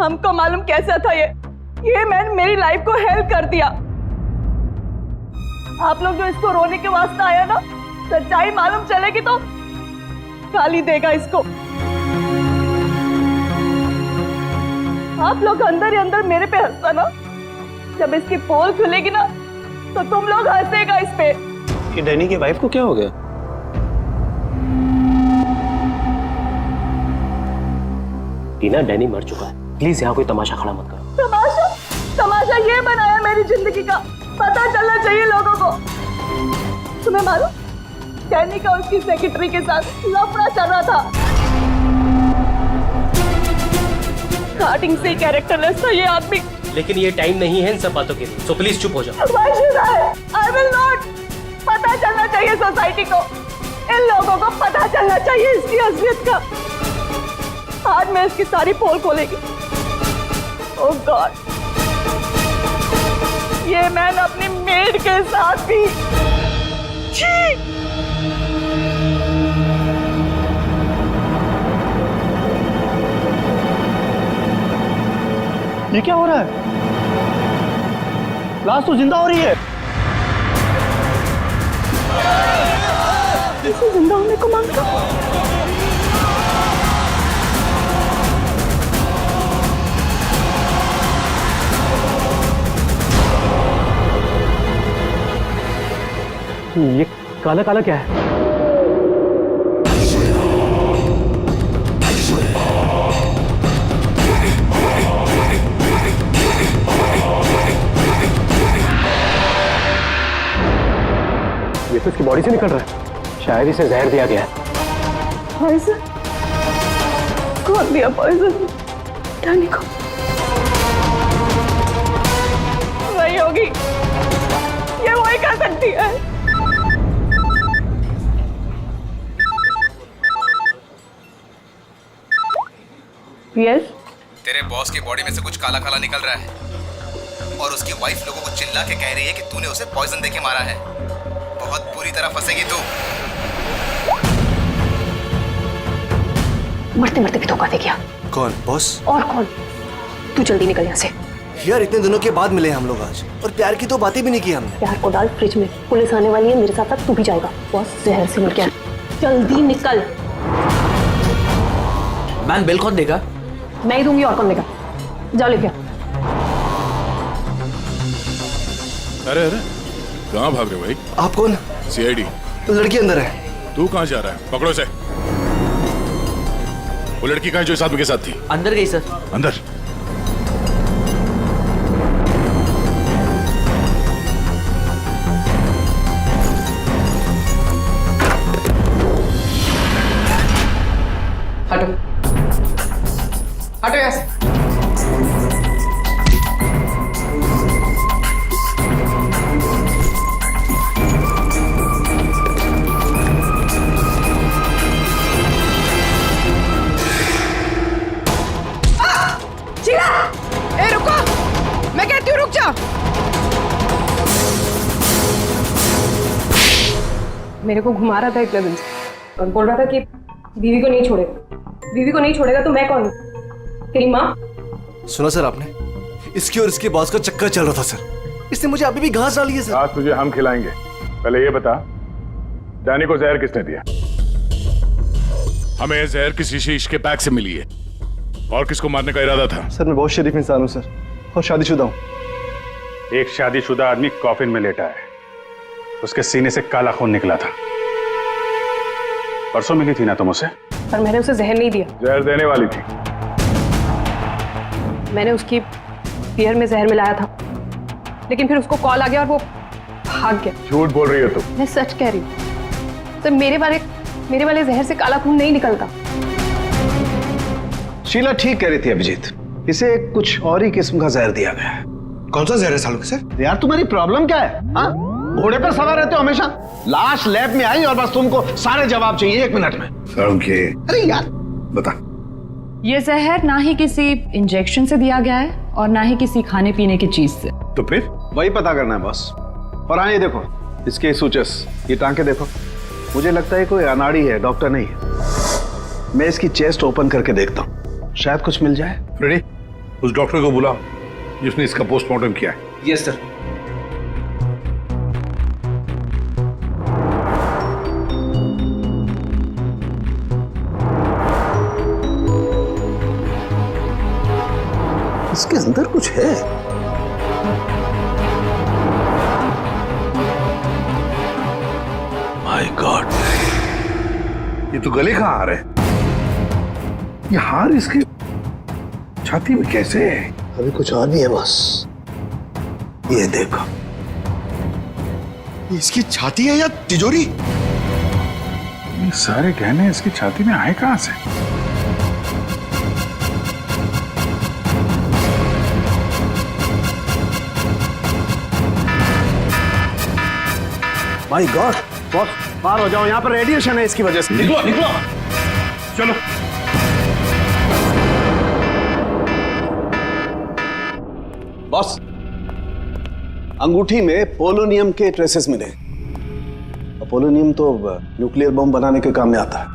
हमको मालूम कैसा था ये मैन मेरी लाइफ को हेल्प कर दिया। आप लोग जो इसको रोने के वास्ते आया ना, सच्चाई मालूम चलेगी तो गाली देगा इसको। आप लोग अंदर ही अंदर मेरे पे हंसता ना, जब इसकी पोल खुलेगी ना तो तुम लोग हंसेगा इस पे। ये डैनी की वाइफ को क्या हो गया? टीना, डैनी मर चुका है, प्लीज यहाँ कोई तमाशा खड़ा मत करो। तमाशा ये बनाया मेरी जिंदगी का, पता चलना चाहिए लोगों को। तुम्हें मालूम, डैनी का उसकी सेक्रेटरी के साथ लफड़ा चल रहा था। स्टार्टिंग से कैरेक्टरलेस था ये आदमी। लेकिन ये टाइम नहीं है इन सब बातों के लिए, सो प्लीज चुप हो जाओ। I will not। पता चलना चाहिए सोसाइटी को, इन लोगों को पता चलना चाहिए इसकी असलियत का। आज मैं इसकी सारी पोल खोलेगी। ओह गॉड, ये मैन अपनी मेड के साथ भी। ये क्या हो रहा है? लाश तो जिंदा हो रही है। इसे जिंदा होने को मांगता। ये काला काला क्या है? ये तो इसकी बॉडी से निकल रहा है, शायद इसे जहर दिया गया है। पॉइजन? कौन दिया पॉइजन डैनी को? वही होगी, ये वही कर सकती है। यस? तेरे बॉस की बॉडी में से कुछ काला काला निकल रहा है और उसकी वाइफ लोगों को चिल्ला के कह रही है कि तूने उसे पॉइजन देके मारा है। बहुत बुरी तरह फंसेगी तू। मरते मरते भी धोखा दे गया। कौन? बॉस? और कौन? तू जल्दी निकल यहाँ से। यार इतने दिनों के बाद मिले हम लोग आज, और प्यार की तो बातें भी नहीं की हमने। प्यार को डाल फ्रिज में, पुलिस आने वाली है, मेरे साथ साथ तू भी जाएगा। बॉस जहर से मिल गया, जल्दी निकल। मैन बिल कौन देगा? मैं ही दूंगी, और कौन देगा? जाओ लेके। अरे अरे, कहाँ भाग रहे हो भाई? आप कौन? सीआईडी। तो लड़की अंदर है। तू कहाँ जा रहा है? पकड़ो इसे। वो लड़की कहाँ है जो इस आदमी के साथ थी? अंदर गई सर। अंदर? हटो हटो यहाँ से। ए रुको, मैं कहती हूँ रुक जाओ। मेरे को घुमा रहा था एक दिन से और बोल रहा था कि बीवी को नहीं छोड़ेगा, बीवी को नहीं छोड़ेगा तो मैं कौन हूँ? तेरी माँ? सुना सर आपने? इसकी और इसके बॉस का चक्कर चल रहा था सर। इसने मुझे अभी भी घास डाली है सर। आज तुझे हम खिलाएंगे। पहले ये बता, डैनी को जहर किसने दिया? हमें जहर किसी शीश के बैग से मिली है। और किसको मारने का इरादा था? सर मैं बहुत शरीफ इंसान हूँ सर, और शादीशुदा हूँ। एक शादीशुदा आदमी कॉफिन में लेटा है, उसके सीने से काला खून निकला था। परसों मिली थी ना तुम उसे? पर मैंने उसे जहर नहीं दिया। जहर देने वाली थी। मैंने उसकी बियर में जहर मिलाया था, लेकिन फिर उसको कॉल आ गया और वो भाग गया। झूठ बोल रही हो तुम। मैं सच कह रही हूँ। तो मेरे वाले जहर से काला खून नहीं निकलता। शीला ठीक कह रही थी अभिजीत, इसे कुछ और ही किस्म का जहर दिया गया है। कौन सा जहर है सालों सर? यार तुम्हारी प्रॉब्लम क्या है? हाँ, घोड़े पर सवार रहते हो हमेशा। लाश लैब में आई और बस तुमको सारे जवाब चाहिए 1 मिनट में। अरे यार बता। ये जहर ना ही किसी इंजेक्शन से दिया गया है और ना ही किसी खाने पीने की चीज से। तो फिर वही पता करना है बॉस। और हाँ, ये देखो इसके सूचस, ये टांके देखो। मुझे लगता है कोई अनाड़ी है, डॉक्टर नहीं है। मैं इसकी चेस्ट ओपन करके देखता हूँ, शायद कुछ मिल जाए। रेडी? उस डॉक्टर को बुला जिसने इसका पोस्टमार्टम किया है। Yes sir. इसके अंदर कुछ है। माय गॉड, ये तो गले का हार है। ये हार इसकी छाती में कैसे है? अभी कुछ और भी है बॉस, ये देखो। इसकी छाती है या तिजोरी? ये सारे गहने इसकी छाती में आए कहां से? माय गॉड बॉस, बाहर हो जाओ, यहाँ पर रेडिएशन है इसकी वजह से। निकलो निकलो, चलो। बॉस, अंगूठी में पोलोनियम के ट्रेसेस मिले। पोलोनियम तो न्यूक्लियर बम बनाने के काम में आता है।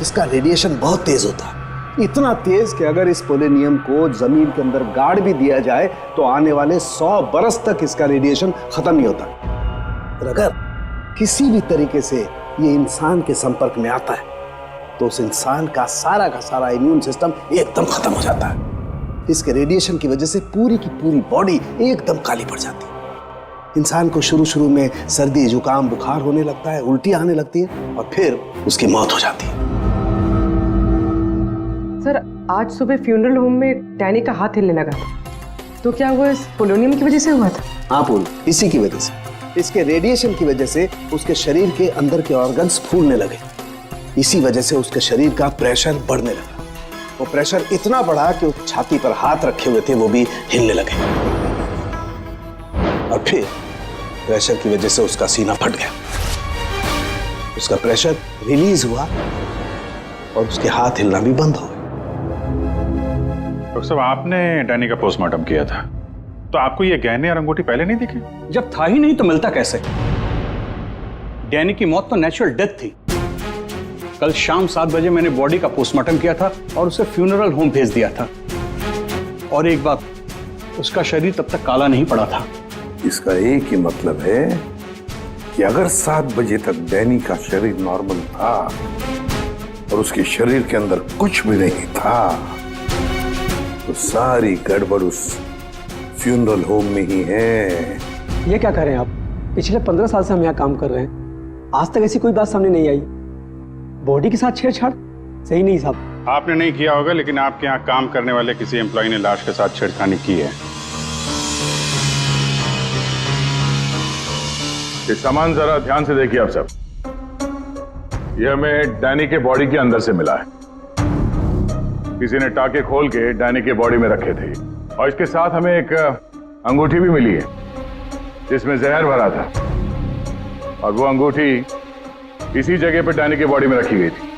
इसका रेडिएशन बहुत तेज होता है, इतना तेज कि अगर इस पोलोनियम को जमीन के अंदर गाड़ भी दिया जाए तो आने वाले 100 बरस तक इसका रेडिएशन खत्म नहीं होता। और अगर किसी भी तरीके से ये इंसान के संपर्क में आता है तो उस इंसान का सारा इम्यून सिस्टम एकदम खत्म हो जाता है। इसके रेडिएशन की वजह से पूरी की पूरी बॉडी एकदम काली पड़ जाती है। इंसान को शुरू में सर्दी, जुकाम, बुखार होने लगता है, उल्टी आने लगती है और फिर उसकी मौत हो जाती है। सर, आज सुबह फ्यूनरल होम में डैनी का हाथ हिलने लगा था, तो क्या वो इस पोलोनियम की वजह से हुआ था? हाँ पूल, इसी की वजह से, इसके रेडिएशन की वजह से उसके शरीर के अंदर के ऑर्गन्स फूलने लगे। इसी वजह से उसके शरीर का प्रेशर बढ़ने लगा। वो प्रेशर इतना बढ़ा कि उस छाती पर हाथ रखे हुए थे वो भी हिलने लगे और फिर प्रेशर की वजह से उसका सीना फट गया। उसका प्रेशर रिलीज हुआ और उसके हाथ हिलना भी बंद हो गए। डॉक्टर साहब, आपने डैनी का पोस्टमार्टम किया था, तो आपको ये गहने और अंगूठी पहले नहीं दिखे? जब था ही नहीं तो मिलता कैसे? डैनी की मौत तो नेचुरल डेथ थी। कल शाम 7 बजे मैंने बॉडी का पोस्टमार्टम किया था और उसे फ्यूनरल होम भेज दिया था। और एक बात, उसका शरीर तब तक काला नहीं पड़ा था। इसका एक ही मतलब है कि अगर 7 बजे तक डैनी का शरीर नॉर्मल था और उसके शरीर के अंदर कुछ भी नहीं था, तो सारी गड़बड़ उस फ्यूनरल होम में ही है। ये क्या करें आप? पिछले 15 साल से हम यहाँ काम कर रहे हैं, आज तक ऐसी कोई बात सामने नहीं आई। बॉडी के साथ छेड़छाड़ सही नहीं साहब। आपने नहीं किया होगा, लेकिन आपके यहाँ काम करने वाले किसी एम्प्लॉय ने लाश के साथ छेड़खानी की है। ये सामान जरा ध्यान से देखिए आप सब। ये हमें डैनी के बॉडी के अंदर से मिला है। किसी ने टाके खोल के डैनी के बॉडी में रखे थे और इसके साथ हमें एक अंगूठी भी मिली है जिसमें जहर भरा था, और वो अंगूठी इसी जगह पे डैनी के बॉडी में रखी गई थी।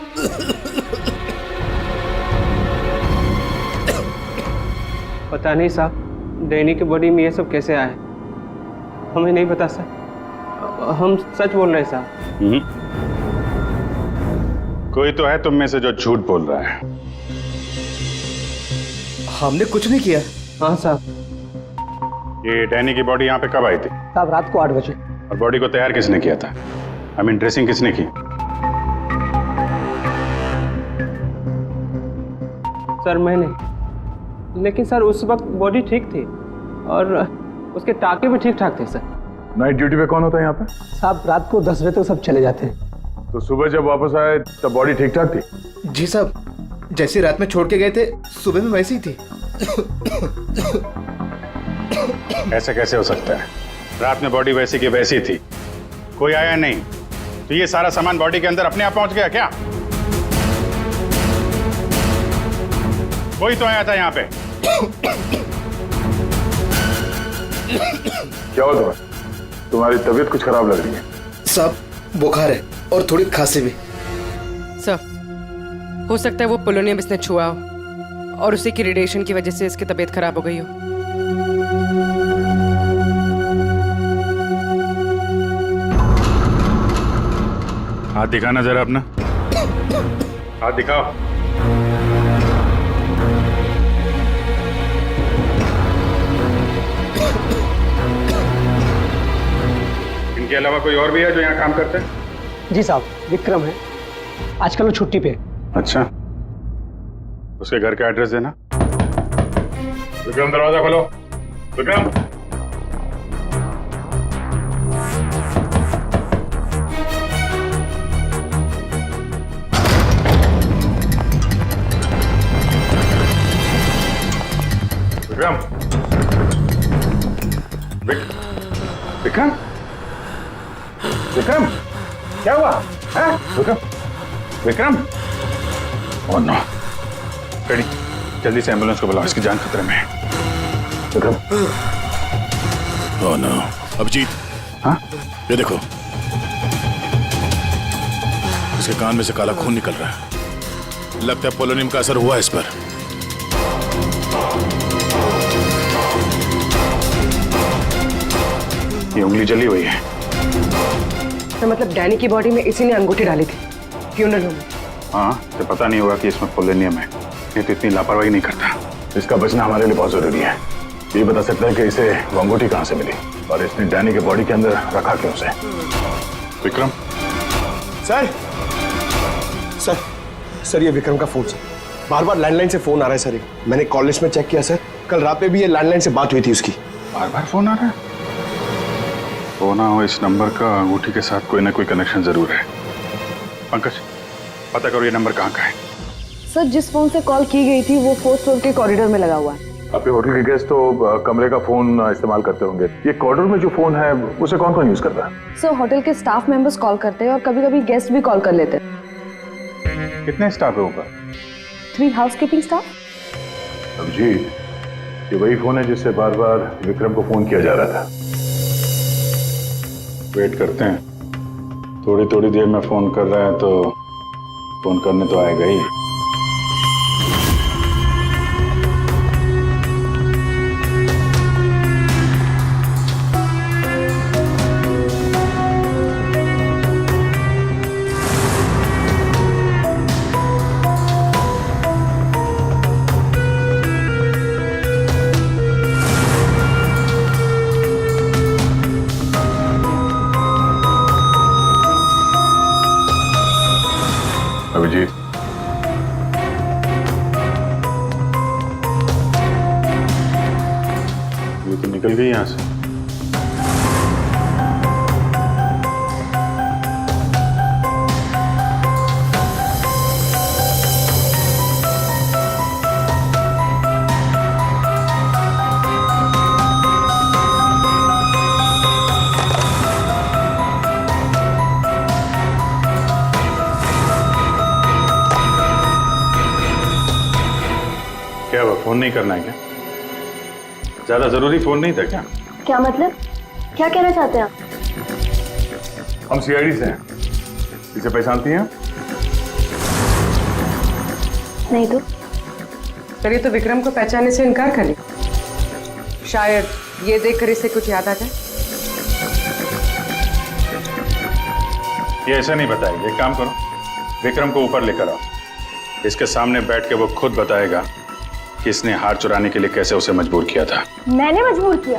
पता नहीं साहब, डैनी के बॉडी में ये सब कैसे आया, हमें नहीं पता सर। हम सच बोल रहे हैं साहब। कोई तो है तुम में से जो झूठ बोल रहा है। हमने कुछ नहीं किया। हाँ साहब। ये डैनी की बॉडी यहाँ पे कब आई थी? साहब रात को 8 बजे। और बॉडी को तैयार किसने किया था? आई मीन ड्रेसिंग किसने की? सर मैंने, लेकिन सर उस वक्त बॉडी ठीक थी और उसके टाके भी ठीक ठाक थे सर। नाइट ड्यूटी पे कौन होता है यहाँ पे? साहब रात को 10 बजे तक सब चले जाते हैं। तो सुबह जब वापस आए तब बॉडी ठीक ठाक थी? जी साहब, जैसे रात में छोड़ के गए थे सुबह में वैसी ही थी। ऐसा कैसे हो सकता है? रात में बॉडी वैसी की वैसी थी, कोई आया नहीं, तो ये सारा सामान बॉडी के अंदर अपने आप पहुंच गया क्या? कोई तो आया था यहाँ पे। क्या हुआ तुम्हें? तुम्हारी तबीयत कुछ खराब लग रही है। साहब बुखार है और थोड़ी खांसी भी। सर, हो सकता है वो पोलोनियम इसने छुआ हो और उसी की रेडिएशन की वजह से इसकी तबीयत खराब हो गई हो। हाथ दिखाना जरा अपना, हाथ दिखाओ। इनके अलावा कोई और भी है जो यहाँ काम करते हैं? जी साहब, विक्रम है, आजकल वो छुट्टी पे है। अच्छा, उसके घर का एड्रेस देना। विक्रम, दरवाजा खोलो। विक्रम, विक्रम, विक्रम, विक्रम, क्या हुआ है? Vikram, Vikram, oh no, ready, जल्दी से एम्बुलेंस को बुलाओ, इसकी जान खतरे में है। विक्रम, ओह नो, अभिजीत, हाँ, ये देखो, इसके कान में से काला खून निकल रहा है। लगता है पोलोनियम का असर हुआ इस पर। ये उंगली जली हुई है। तो मतलब डैनी की बॉडी में इसी ने अंगूठी डाली थी फ्यूनरल होम में। हाँ, तो पता नहीं होगा कि इसमें पोलोनियम है। ये तो इतनी लापरवाही नहीं करता। इसका बचना हमारे लिए बहुत जरूरी है। ये बता सकता है कि इसे वो अंगूठी कहाँ से मिली और इसने डैनी के बॉडी के अंदर रखा क्यों उसे। विक्रम, सर सर सर, ये विक्रम का फोन सर, बार बार लैंडलाइन से फोन आ रहा है सर। ये मैंने कॉल लिस्ट में चेक किया सर, कल रात में भी ये लैंडलाइन से बात हुई थी उसकी। बार बार फोन आ रहा है। हो ना हो, इस नंबर का अंगूठी के साथ कोई ना कोई कनेक्शन जरूर है। पंकज, पता करो ये नंबर कहाँ का है। सर, जिस फोन से कॉल की गई थी वो फोर्थ फ्लोर के कॉरिडोर में लगा हुआ है। आपके होटल के गेस्ट तो कमरे का फोन इस्तेमाल करते होंगे। ये कॉरिडोर में जो फोन है उसे कौन कौन यूज करता है? सर, होटल के स्टाफ मेंबर्स कॉल करते हैं और कभी कभी गेस्ट भी कॉल कर लेते हैं। कितने स्टाफ है ऊपर? 3 हाउसकीपिंग स्टाफ। अभिजीत, ये वही फोन है जिससे बार बार विक्रम को फोन किया जा रहा था। वेट करते हैं, थोड़ी थोड़ी देर में फोन कर रहा है तो फोन करने तो आएगा ही। अभिजीत, ये तो निकल गई यहाँ से। क्या हुआ, फोन नहीं करना है क्या? ज्यादा जरूरी फोन नहीं था क्या? क्या मतलब? क्या कहना चाहते हैं आप? हम सीआईडी से हैं। इसे पहचानती हैं? नहीं तो। चलिए, तो विक्रम को पहचानने से इनकार कर लिया। शायद ये देखकर इसे कुछ याद आ जाए। ये ऐसा नहीं बताएगी। एक काम करो, विक्रम को ऊपर लेकर आओ, इसके सामने बैठ के वो खुद बताएगा कि इसने हार चुराने के लिए कैसे उसे मजबूर किया था। मैंने मजबूर किया?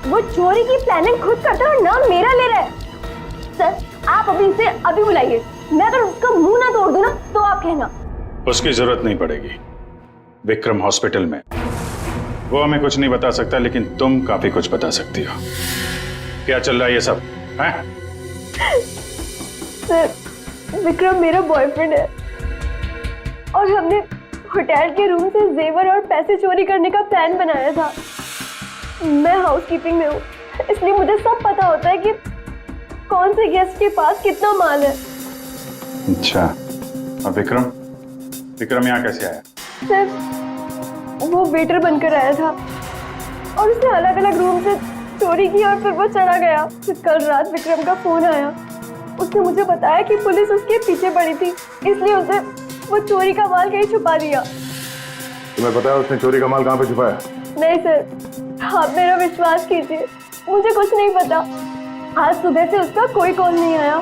वो चोरी की प्लानिंग खुद करता है और नाम मेरा ले रहा है। सर, आप अभी इसे अभी बुलाइए। मैं अगर उसका मुंह ना तोड़ दूं ना तो आप कहना। उसकी जरूरत नहीं पड़ेगी। विक्रम हॉस्पिटल में, वो हमें कुछ नहीं बता सकता, लेकिन तुम काफी कुछ बता सकती हो। क्या चल रहा है ये सब है? सर, विक्रम मेरा बॉयफ्रेंड है और हमने होटल के रूम से जेवर और पैसे चोरी करने का प्लान बनाया था। मैं हाउसकीपिंग में हूँ, इसलिए मुझे सब पता होता है कि कौन से गेस्ट के पास कितना माल है। अच्छा, अब विक्रम यहाँ कैसे आया? सर, वो वेटर बनकर आया था और उसने अलग अलग रूम से चोरी की और फिर वो चला गया। फिर कल रात विक्रम का फोन आया। उसने मुझे बताया कि पुलिस उसके पीछे पड़ी थी, इसलिए उसे वो चोरी का माल कहीं छुपा दिया। तुम्हें पता है उसने चोरी का माल कहाँ पे छुपाया? नहीं सर, आप मेरा विश्वास कीजिए, मुझे कुछ नहीं पता। आज सुबह से उसका कोई कॉल नहीं आया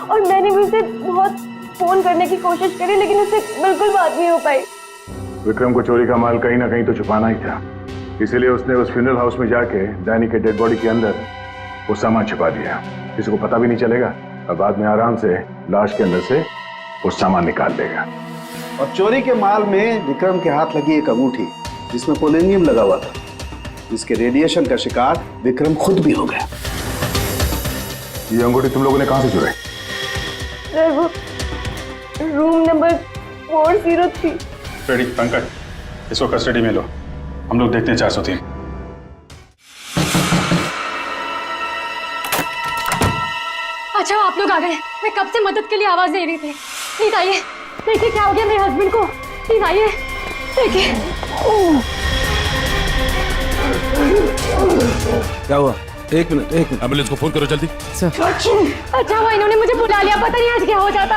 और मैंने भी उसे बहुत फोन करने की कोशिश करी, लेकिन उससे बिल्कुल बात नहीं हो पाई। विक्रम को चोरी का माल कहीं ना कहीं तो छुपाना ही था, इसीलिए उसने उस फ्यूनरल हाउस में जाके डैनी के डेड बॉडी के अंदर वो सामान छिपा दिया, किसी को पता भी नहीं चलेगा। अब बाद में आराम से लाश के अंदर से वो सामान निकाल लेगा। और चोरी के माल में विक्रम के हाथ लगी एक अंगूठी जिसमें पोलोनियम लगा हुआ था, जिसके रेडिएशन का शिकार विक्रम खुद भी हो गया। ये अंगूठी तुम लोगों ने कहां से चुराई? सर वो रूम नंबर 403। रेडी पंकज, इसको कस्टडी में लो, हम लोग देखते हैं 403। अच्छा आप लोग आ गए। मैं कब से मदद के लिए आवाज दे रही थी। प्लीज आइए, देखिए क्या हो गया मेरे हस्बैंड को। प्लीज आइए, देखिए। क्या हुआ? एक मिनट। एम्बुलेंस को फोन करो जल्दी। अच्छा हुआ इन्होंने मुझे बुला लिया, पता नहीं आज क्या हो जाता।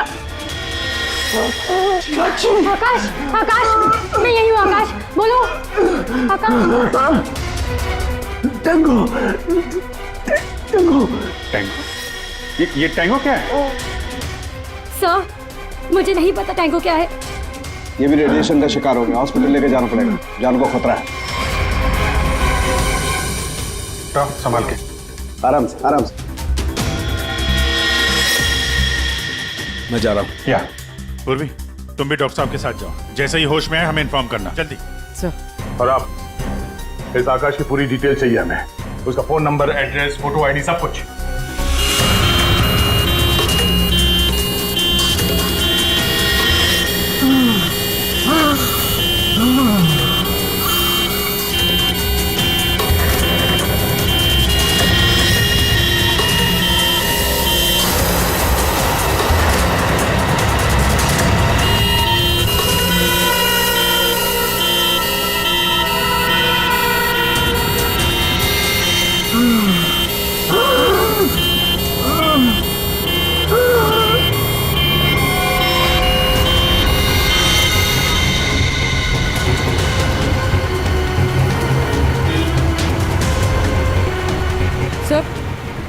आकाश, आकाश, मैं यही हूँ। आकाश बोलो। आकाश। टैंगो। टैंगो? ये टैंगो क्या है? सर मुझे नहीं पता टैंगो क्या है। ये भी रेडिएशन का शिकार हो गया, हॉस्पिटल लेके जाना पड़ेगा, जान को खतरा है। संभाल के, आराम से। मैं जा रहा हूँ। या पूर्वी, तुम भी डॉक्टर साहब के साथ जाओ, जैसे ही होश में आए हमें इन्फॉर्म करना जल्दी। सर। और आप इस आकाश की पूरी डिटेल चाहिए हमें, उसका phone number, address, photo, ID, सब कुछ।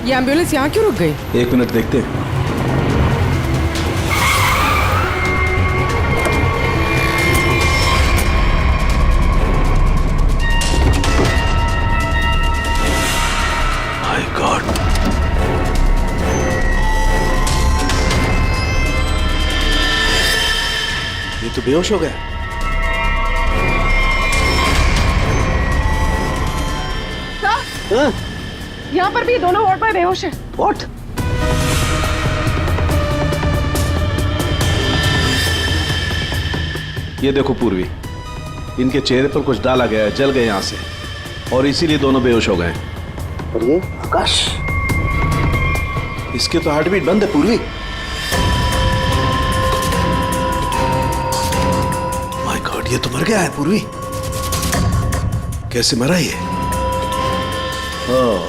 ये एम्बुलेंस यहाँ क्यों रुक गई? एक मिनट देखते हैं। माय गॉड, ये तो बेहोश हो गया। हाँ? यहाँ पर भी दोनों वार्ड पर बेहोश है। What? ये देखो पूर्वी, इनके चेहरे पर कुछ डाला गया है, जल गए यहां से, और इसीलिए दोनों बेहोश हो गए। और ये आकाश, इसके तो हार्ट बीट बंद है पूर्वी। माय गॉड, ये तो मर गया है पूर्वी। कैसे मरा ये? ओह,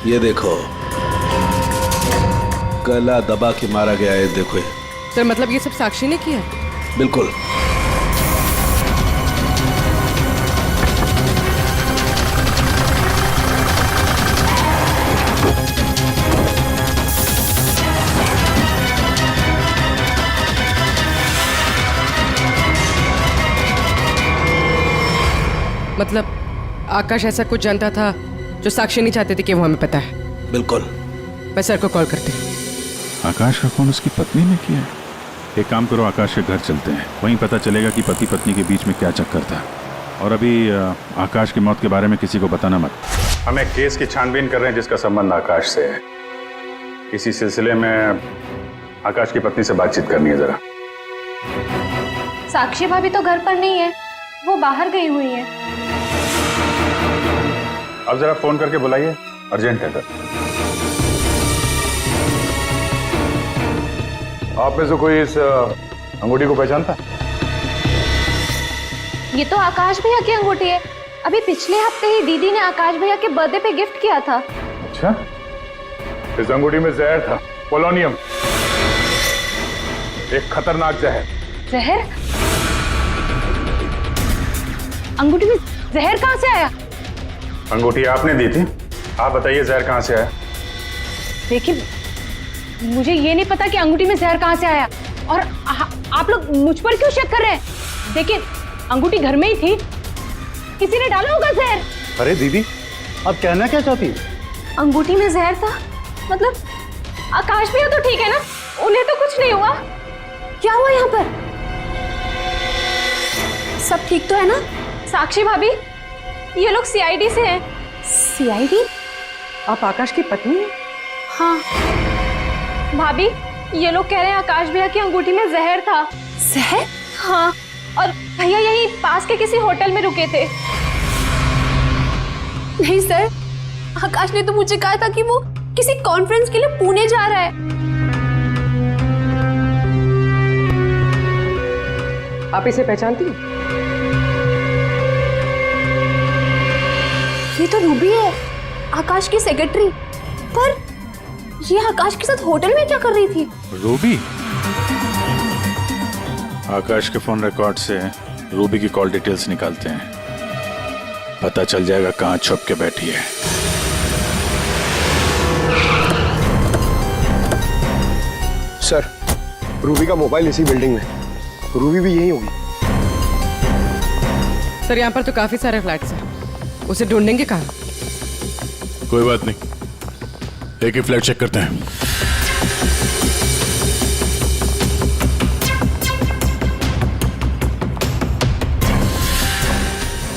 ये देखो, गला दबा के मारा गया है। देखो सर, मतलब ये सब साक्षी ने किया? बिल्कुल। मतलब आकाश ऐसा कुछ जानता था जो साक्षी नहीं चाहते थे कि वो हमें पता है। बिल्कुल। मैं सर को कॉल करती हूँ। आकाश का फोन उसकी पत्नी ने किया है। एक काम करो, आकाश के घर चलते हैं, वहीं पता चलेगा कि पति पत्नी के बीच में क्या चक्कर था। और अभी आकाश की मौत के बारे में किसी को बताना मत। हम एक केस की छानबीन कर रहे हैं जिसका संबंध आकाश से है। इसी सिलसिले में आकाश की पत्नी से बातचीत करनी है जरा। साक्षी भाभी तो घर पर नहीं है, वो बाहर गई हुई है। अब जरा फोन करके बुलाइए, अर्जेंट है सर। आप में से कोई इस अंगूठी को पहचानता? ये तो आकाश भैया की अंगूठी है। अभी पिछले हफ्ते ही दीदी ने आकाश भैया के बर्थडे पे गिफ्ट किया था। अच्छा, इस अंगूठी में जहर था, पोलोनियम, एक खतरनाक जहर। जहर? अंगूठी में जहर कहां से आया? अंगूठी आपने दी थी, आप बताइए जहर कहां से आया? देखिए, मुझे ये नहीं पता कि अंगूठी में जहर कहां से आया, और आप लोग मुझ पर क्यों शक कर रहे हैं? देखिए, अंगूठी घर में ही थी, किसी ने डाला होगा जहर। अरे दीदी, अब कहना क्या चाहती है? अंगूठी में जहर था? मतलब आकाश भैया तो ठीक है ना, उन्हें तो कुछ नहीं हुआ? क्या हुआ यहाँ पर? सब ठीक तो है ना? साक्षी भाभी, ये लोग सीआईडी से हैं। सीआईडी? आप आकाश की पत्नी हैं? हाँ भाभी, ये लोग कह रहे हैं आकाश भैया की अंगूठी में जहर था। जहर? हाँ, और भैया यहीं पास के किसी होटल में रुके थे। नहीं सर, आकाश ने तो मुझे कहा था कि वो किसी कॉन्फ्रेंस के लिए पुणे जा रहा है। आप इसे पहचानती हो? ये तो रूबी है, आकाश की सेक्रेटरी। पर ये आकाश के साथ होटल में क्या कर रही थी? रूबी? आकाश के फोन रिकॉर्ड से रूबी की कॉल डिटेल्स निकालते हैं, पता चल जाएगा कहां छुप के बैठी है। सर, रूबी का मोबाइल इसी बिल्डिंग में, रूबी भी यही होगी। सर, यहाँ पर तो काफी सारे फ्लैट्स हैं, उसे ढूंढेंगे कहाँ? कोई बात नहीं, एक ही फ्लैट चेक करते हैं।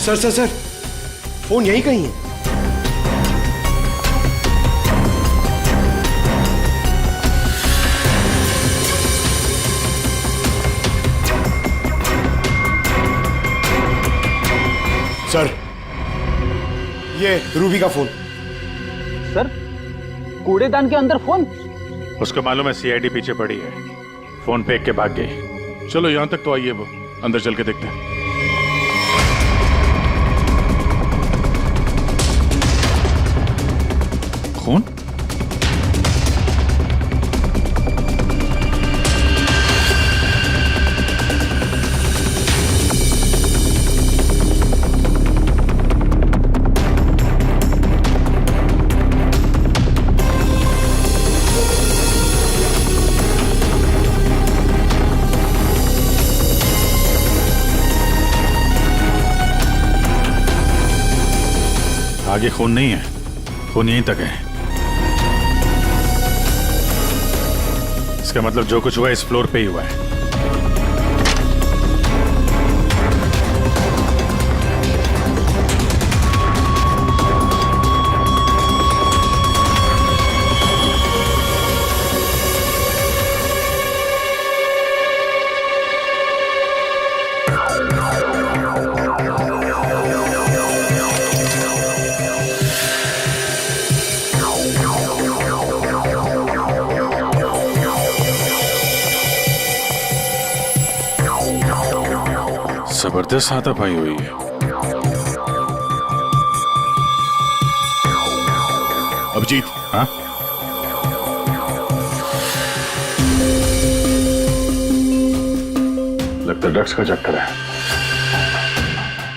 सर, फोन यही कहीं है। सर, ये रूबी का फोन। सर, कूड़ेदान के अंदर फोन? उसको मालूम है सीआईडी पीछे पड़ी है, फोन फेंक के भाग गई। चलो यहां तक तो आइए, वो अंदर चल के देखते हैं। फोन? आगे खून नहीं है, खून यहीं तक है। इसका मतलब जो कुछ हुआ इस फ्लोर पे ही हुआ है। जबरदस्त हाथापाई हुई है। अभिजीत, हाँ? लगता है ड्रग्स का चक्कर है।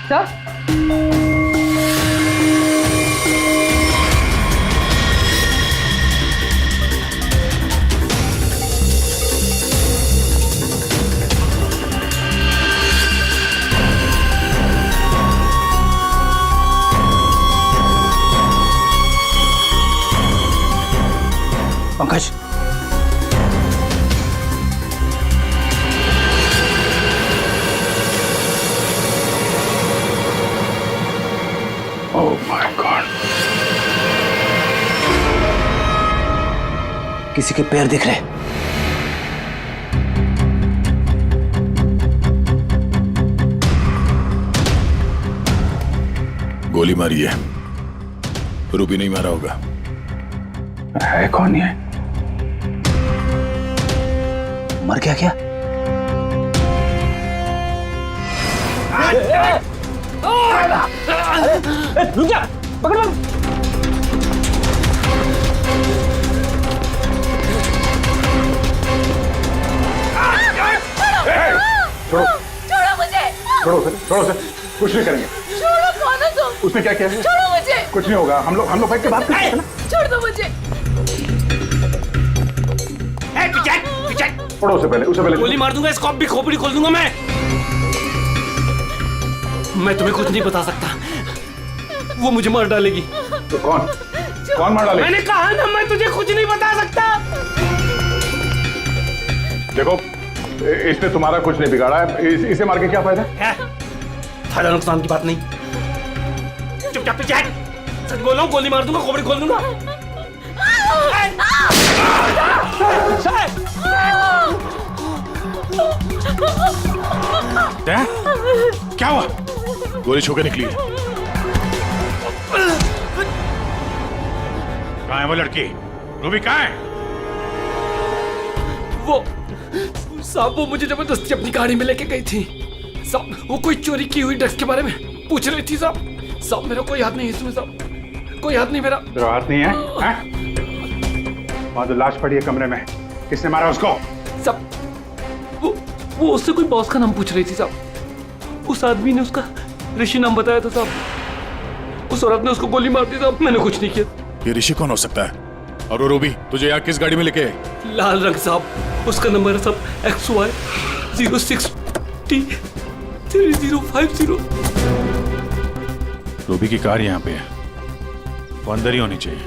Sir, Pankaj, oh my God, किसी के पैर दिख रहे। गोली मारी है, रूबी नहीं मारा होगा। है कौन ये? मर गया क्या? रुक जा, पकड़। छोड़ो मुझे। छोड़ो सर, कुछ नहीं करेंगे। छोड़ो, कौन हो तुम? उसने क्या किया है? छोड़ो मुझे। कुछ नहीं होगा, हम लोग बैठ के बात करते हैं ना। छोड़ दो मुझे। छोड़ो उसे पहले गोली मार दूंगा, स्कॉप भी खोपड़ी खोल दूंगा मैं तुम्हें कुछ नहीं बता सकता, वो मुझे मार डालेगी। तो कौन? कौन मार डाले? मैंने कहा ना मैं तुझे कुछ नहीं बता सकता। देखो इसने तुम्हारा कुछ नहीं बिगाड़ा है, इसे मार के क्या फायदा? फायदा नुकसान की बात नहीं, चुपचाप पीछे हट। सच बोल रहा हूँ, गोली मार दूंगा, खोपड़ी खोल दूंगा। क्या हुआ? गोली छू के निकली है। कहाँ है वो लड़की? रूबी कहाँ है? वो साहब वो मुझे जबरदस्ती अपनी गाड़ी में लेके गई थी साहब। वो कोई चोरी की हुई ड्रग्स के बारे में पूछ रही थी साहब। साहब मेरा कोई हाथ नहीं है इसमें साहब, कोई हाथ नहीं मेरा। तेरा हाथ नहीं है? वहां तो लाश पड़ी है कमरे में, किसने मारा उसको? साहब वो उससे कोई बॉस का नाम पूछ रही थी साहब। उस आदमी ने उसका ऋषि नाम बताया था साहब। उस औरत ने उसको गोली मार दी साहब, मैंने कुछ नहीं किया। ये ऋषि कौन हो सकता है? और वो रूबी तुझे यहाँ किस गाड़ी में लेके? लाल रंग साहब, उसका नंबर है साहब XY 06T 3050। रूबी की कार यहाँ पे है, वो अंदर ही होनी चाहिए।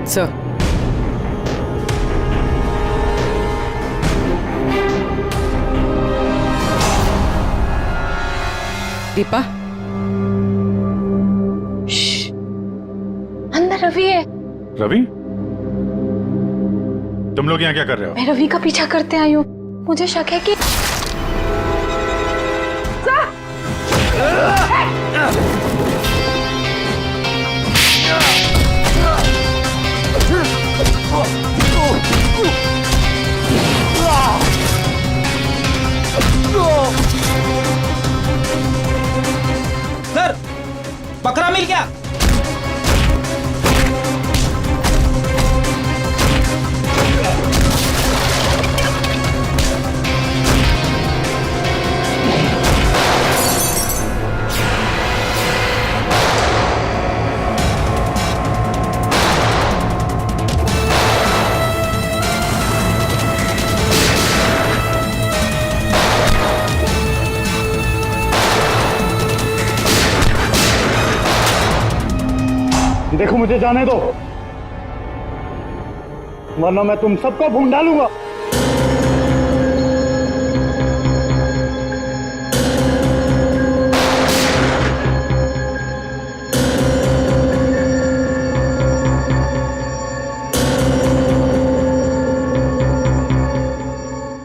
सर, दीपा, अंदर रवि है। रवि? तुम लोग यहाँ क्या कर रहे हो? मैं रवि का पीछा करते आई हूँ, मुझे शक है कि सर बकरा मिल गया। देखो मुझे जाने दो, वरना मैं तुम सबको भून डालूंगा।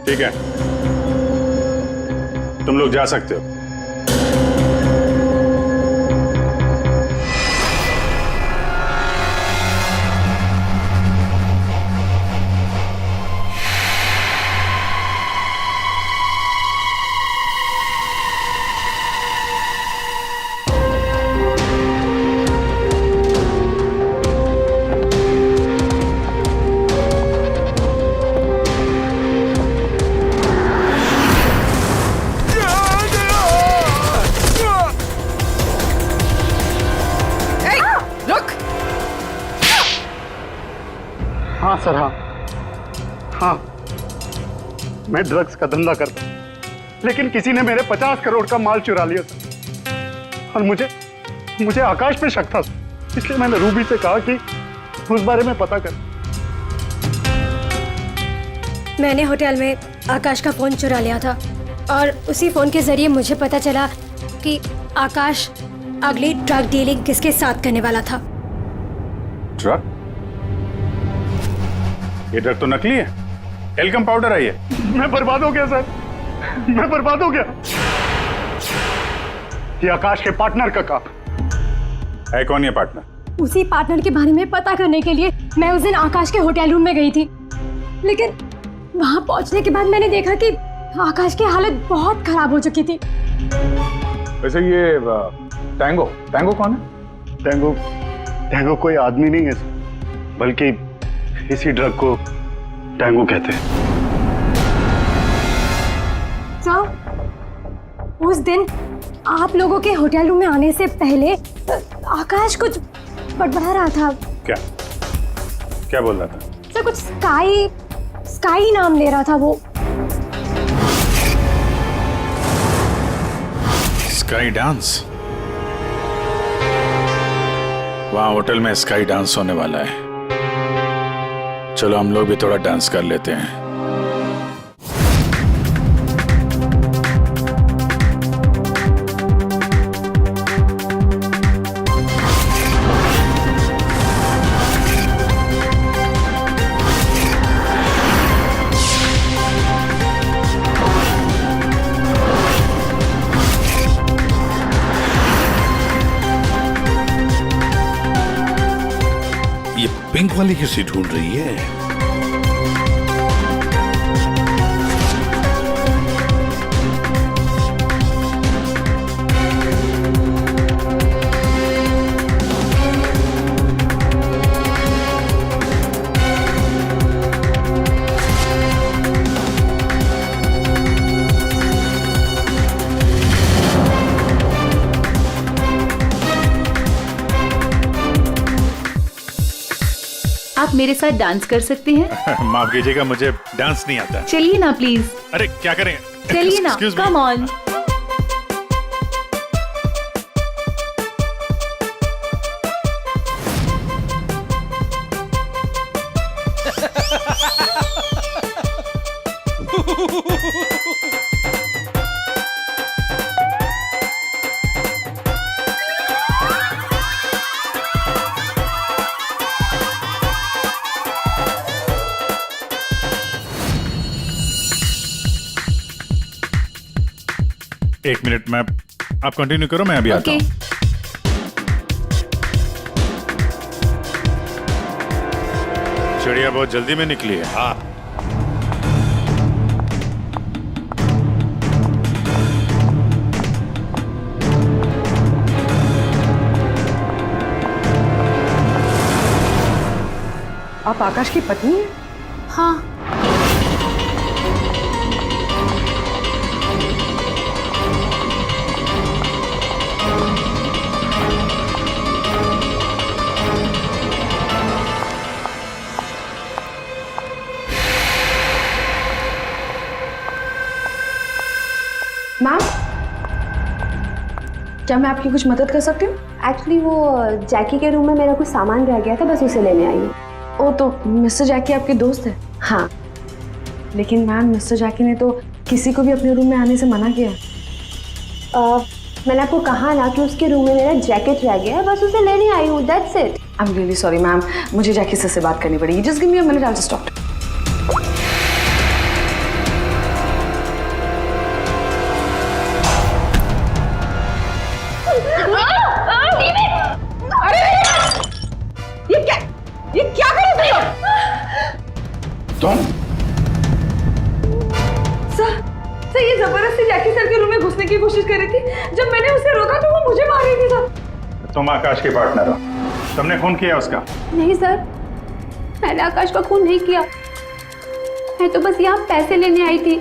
ठीक है, तुम लोग जा सकते हो। हाँ सर, हाँ, मैं ड्रग्स का धंधा करता हूँ, लेकिन किसी ने मेरे 50 करोड़ का माल चुरा लिया सर। और मुझे आकाश पे शक था, इसलिए मैंने रूबी से कहा कि उस बारे में पता कर। मैंने होटल में आकाश का फोन चुरा लिया था और उसी फोन के जरिए मुझे पता चला कि आकाश अगली ड्रग डीलिंग किसके साथ करने वाला था। ड्रग? ये ड्रग तो नकली है, एल्कम पाउडर है ये। मैं बर्बाद हो गया सर, मैं बर्बाद हो गया। ये आकाश के पार्टनर का काम है। कौन ये पार्टनर? उसी पार्टनर के बारे में पता करने के लिए मैं उस दिन आकाश के होटल रूम में गई थी, लेकिन वहां पहुंचने के बाद मैंने देखा कि आकाश की हालत बहुत खराब हो चुकी थी। वैसे ये टैंगो कौन है? टैंगो कोई आदमी नहीं है, बल्कि इसी ड्रग को टैंगो कहते हैं। सर, उस दिन आप लोगों के होटल रूम में आने से पहले आकाश कुछ बड़बड़ा रहा था। क्या? क्या बोल रहा था? सर कुछ स्काई नाम ले रहा था वो। Sky dance? वहां होटल में स्काई डांस होने वाला है। चलो हम लोग भी थोड़ा डांस कर लेते हैं। ये पिंक वाली किसी ढूंढ रही है? आप मेरे साथ डांस कर सकते हैं? माफ कीजिएगा, मुझे डांस नहीं आता। चलिए ना प्लीज। अरे क्या करें? चलिए ना, Excuse me. Come on. एक मिनट, मैं आप कंटिन्यू करो, मैं अभी आता हूँ। चिड़िया बहुत जल्दी में निकली है। हाँ, आप आकाश की पत्नी हैं? हाँ। मैम, क्या मैं आपकी कुछ मदद कर सकती हूँ? एक्चुअली वो जैकी के रूम में मेरा कुछ सामान रह गया था, बस उसे लेने आई हूँ। ओ, तो मिस्टर जैकी आपके दोस्त है? हाँ। लेकिन मैम, मिस्टर जैकी ने तो किसी को भी अपने रूम में आने से मना किया है। मैंने आपको कहा ना कि उसके रूम में मेरा जैकेट रह गया है, बस उसे लेने आई हूँ, that's it. I am really sorry ma'am, मुझे जैकी से बात करनी पड़ेगी। Just give me a minute, I will just talk. ये क्या कर रहे हो तुम? सर, ये जबरदस्ती जैकी सर के रूम में घुसने की कोशिश कर रही थी। जब मैंने उसे रोका तो वो मुझे मार रही थी सर। तुम आकाश के पार्टनर हो, तुमने खून किया उसका? नहीं सर, मैंने आकाश का खून नहीं किया। मैं तो बस यहाँ पैसे लेने आई थी।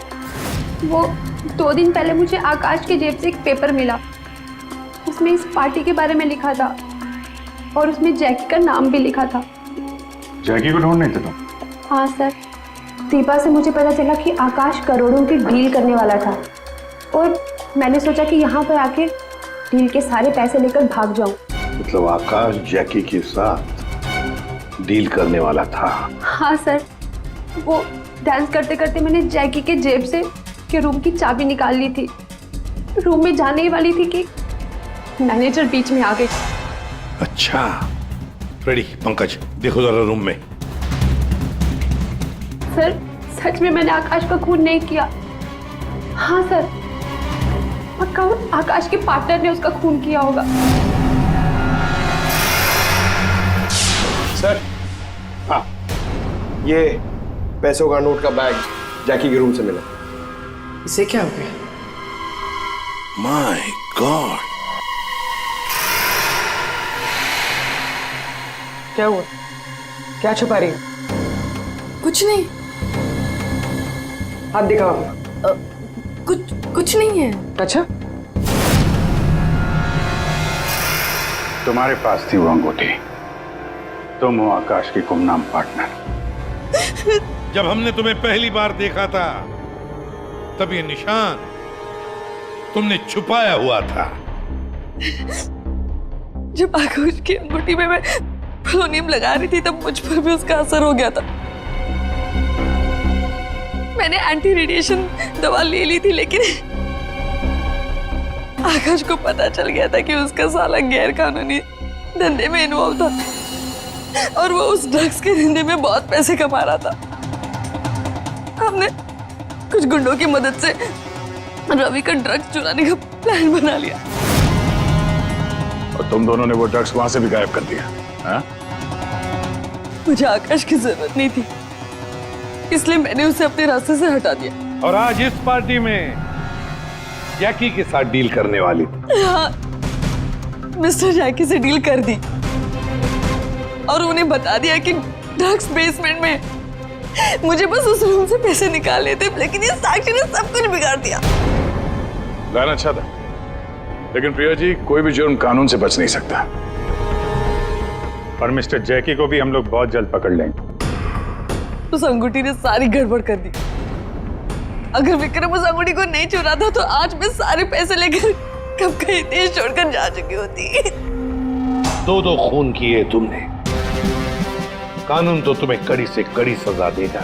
वो 2 दिन पहले मुझे आकाश के जेब से एक पेपर मिला, उसमें इस पार्टी के बारे में लिखा था और उसमें जैकी का नाम भी लिखा था। जैकी को ढूंढ नहीं थे तुम? हाँ सर, दीपा से मुझे पता चला कि आकाश करोड़ों की डील करने वाला था और मैंने सोचा कि यहाँ पर आके डील के सारे पैसे लेकर भाग जाऊं। मतलब आकाश जैकी के साथ डील करने वाला था? हाँ सर, वो डांस करते करते मैंने जैकी के जेब से के रूम की चाबी निकाल ली थी। रूम में जाने ही वाली थी कि मैनेजर बीच में आ गई। अच्छा, रेडी पंकज, देखो जरा रूम में। सर, सच में मैंने आकाश का खून नहीं किया। हाँ सर, पक्का आकाश के पार्टनर ने उसका खून किया होगा। सर, हाँ, ये पैसों का नोट का बैग जैकी के रूम से मिला। इसे क्या हो गया? माय गॉड, क्या हुआ? क्या छुपा रही हो? कुछ नहीं। हाथ दिखाओ अपना। कुछ नहीं है। अच्छा, तुम्हारे पास थी वो अंगूठी, तुम हो आकाश की गुमनाम पार्टनर। जब हमने तुम्हें पहली बार देखा था तब ये निशान तुमने छुपाया हुआ था। जब आकाश की अंगूठी में मैं पोलोनियम लगा रही थी तब मुझ पर भी उसका असर हो गया था। मैंने एंटी रेडिएशन दवा ले ली थी, लेकिन आकाश को पता चल गया था कि उसका साला गैर कानूनी धंधे में इन्वॉल्व था और वो उस ड्रग्स के धंधे में बहुत पैसे कमा रहा था। हमने कुछ गुंडों की मदद से रवि का ड्रग्स चुराने का प्लान बना लिया। और तुम दोनों ने वो ड्रग्स वहां से भी गायब कर दिया, हाँ? मुझे आकाश की जरूरत नहीं थी, इसलिए मैंने उसे अपने रास्ते से हटा दिया। और आज इस पार्टी में जैकी के साथ डील करने वाली थी। हाँ, मिस्टर जैकी से डील कर दी और उन्हें बता दिया कि ड्रग्स बेसमेंट में। मुझे बस उस रूम से पैसे निकालने थे, लेकिन ये साक्षी ने सब कुछ बिगाड़ दिया। प्लान अच्छा था, लेकिन प्रिया जी, कोई भी जुर्म कानून से बच नहीं सकता। और मिस्टर जैकी को भी हम लोग बहुत जल्द पकड़ लेंगे। उस अंगूठी ने सारी गड़बड़ कर दी। अगर विक्रम उस अंगूठी को नहीं चुराता तो आज मैं सारे पैसे लेकर कब कहीं देश छोड़कर जा चुकी होती। दो खून किए तुमने, कानून तो तुम्हें कड़ी से कड़ी सजा देगा।